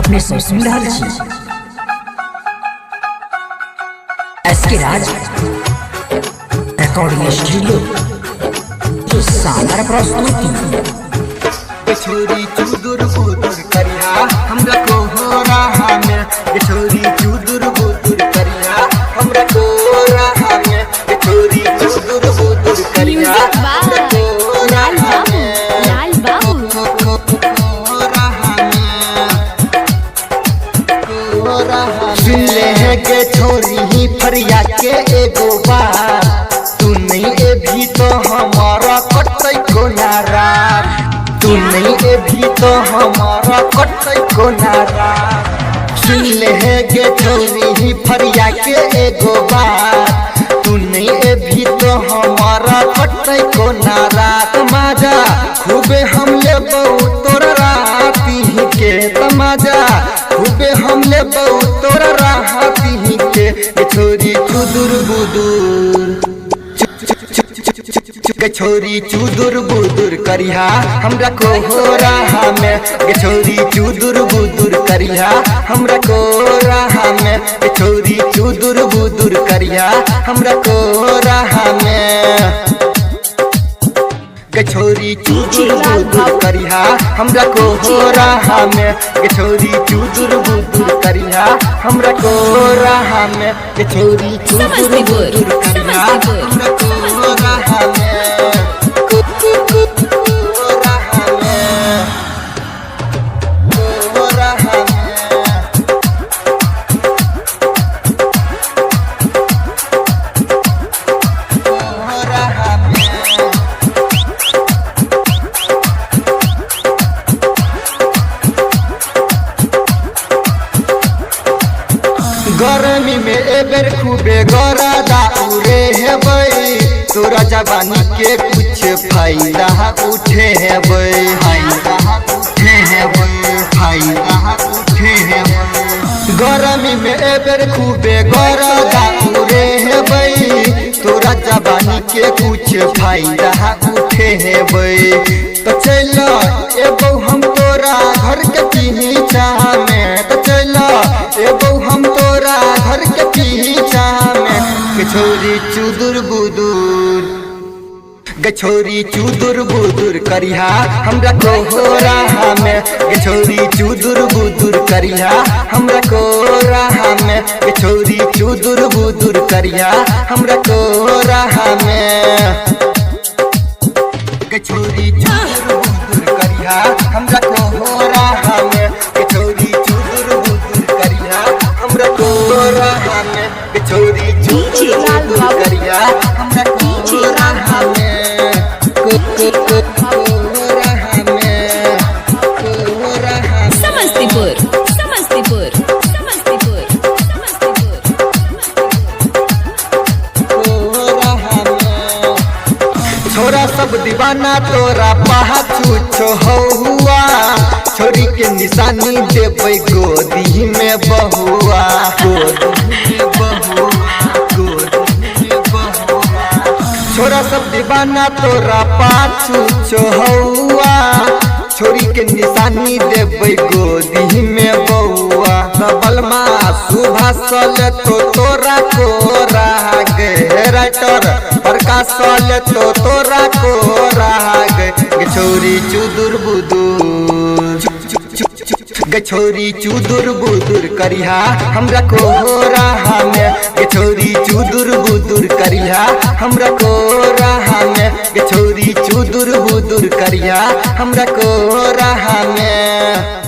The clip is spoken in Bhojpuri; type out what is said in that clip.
अपने सब सुन रहा छी एसके राज रिकॉर्डिंग स्टूडियो जो शानदार प्रस्तुति छोरी चुदुर बुदुर करिया हमरा को हो रहा में छोरी चुदुर बुदुर करिया हमरा को हो रहा में छोरी चुदुर बुदुर करिया हमरा को हो रहा में लाल बाबू सुन ले है के छोरी ही फरिया के एगो बात तू नहीं ए भी तो हमारा कटै को नाराज तू नहीं ए भी तो हमारा कटै को नाराज सुन ले है के छोरी ही फरिया के एगो बात तू नहीं ए भी तो हमारा कटै को नाराज तमाजा खूबे हम ले बहु तोरा राती के तमाजा खूबे हम ले बहु तोरा राती के छोरी चुदुर बुदुर छोरी चुदुर बुदुर करिया हमरा को हो रहा में छोरी चुदुर बुदुर करिया हमरा को हो रहा में छोरी चुदुर बुदुर करिया हमरा को हो रहा में छोरी चुदुर बुदुर करिया हमरा को हो रहा में छोरी चुदुर बुदुर करिया हमरा को हो रहा में छोरी चुदुर बुदुर करिया हमरा को हो रहा में गर्मी में एबर खूबे गरदा उड़े है बई तोरा जवानी के कुछ फायदा उठे है बई फायदा उठे है बई फायदा उठे है गर्मी में एबर खूबे गरदा उड़े है बई तोरा जवानी के कुछ फायदा उठे है बई तो चलो एबो हम तोरा घर के पीछा में तो चलो एबो हम तोरा घर के पीछा में छोरी चुदुर बुदुर छोरी चुदुर बुदुर करिया हमरा को हो रहा में छोरी चुदुर बुदुर करिया हमरा को हो रहा में छोरी चुदुर बुदुर करिया हमरा को हो रहा में छोरी चुदुर बुदुर करिया हमरा को हो रहा में छोरी चुदुर बुदुर करिया हमरा को हो रहा में छोरी चुदुर बुदुर करिया हमरा को हो रहा में समस्तीपुर समस्तीपुर समस्तीपुर छोरा सब दीवाना तोरा पाछू छो हुआ छोरी के निशानी देबै गोदी में बहुआ गोदी में बहुआ गोदी में बहुआ छोरा सब दीवाना तोरा पाछू छो हुआ छोरी के निशानी देबै गोदी में बहुआ बलमा सुबह सल तो तोरा को रहा गे राइटर प्रकाश सल तो तोरा को रहा गे छोरी चुदुर बुदुर छोरी चुदुर बुदुर करिया हमरा को हो रहा में छोरी चुदुर बुदुर करिया हमरा को हो रहा में छोरी चुदुर बुदुर करिया हमरा को हो रहा में।